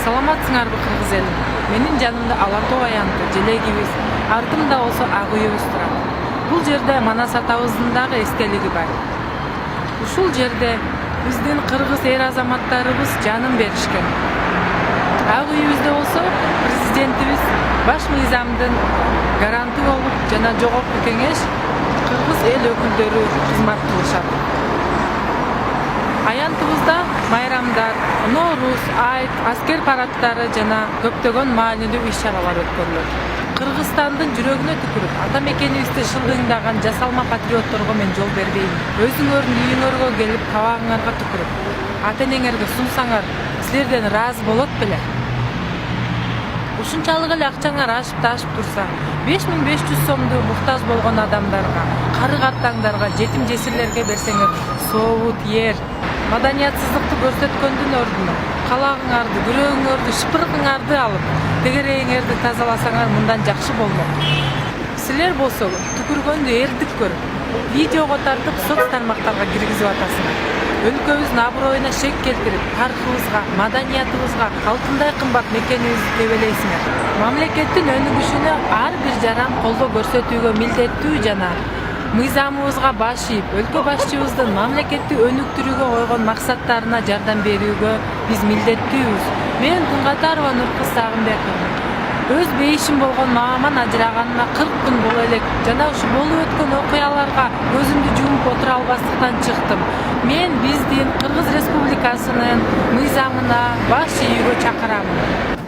Саламатсыңарбы кыргыз элим? Менин жанымда Алатоо аянты, желегибиз, артымда болсо ак үйүбүз турат. Бул жерде Манас атабыздын дагы эстелиги бар. Ушул жерде биздин кыргыз эр азаматтарыбыз жанын беришкен. Ак үйүбүздө болсо президентибиз баш мыйзамдын гаранты болуп жана жогорку кеңеш кыргыз эл өкүлдөрү кызмат кылышат. Аянтыбызда майрамдар, Норуз, Айт, аскер парадтары жана көптөгөн маанилүү иш-чаралар өткөрүлөт. Кыргызстандын жүрөгүнө түкүрүп, ата мекенибизди шылдыңдаган жасалма патриотторго мен жол бербейм. Өзүңөрдүн үйүңөргө келип, кабагыңарга түкүрүп, ата-энеңерге сунсаңар, силерден ыраазы болот беле? Ушунчалык эле акчаңар ашып турса, 5500 сомду муктаж болгон адамдарга, кары-картаңдарга, жетим-жесирлерге берсеңер, соовут ер. Маданиятсыздыкты көрсөткөндүн ордуна калагыңарды, күрөгүңөрдү, шыпырыгыңарды алып, тегерегиңерди тазаласаңар мындан жакшы болмок. Силер болсо түкүргөндү эрдик көрүп, видеого тартып соц тармактарга киргизип атасыңар. Өлкөбүздүн аброюна шек келтирип, тарыхыбызга, маданиятыбызга алтындай кымбат мекенибизди тебелейсиңер. Мамлекеттин өнүгүшүнө ар бир жаран колдоо көрсөтүүгө милдеттүү жана мыйзамыбызга баш ийип, өлкө башчыбыздын мамлекетти өнүктүрүүгө койгон максаттарына жардам берүүгө биз милдеттүүбүз. Мен Тунгатарова Нуркыз Сагынбековна өз бейишим болгон мамаман ажыраганына 40 күн боло элек жана ушу болуп өткөн окуяларга көзүмдү жумуп отура албастыктан чыктым. Мен биздин Кыргыз Республикасынын мыйзамына баш ийүүгө чакырамын.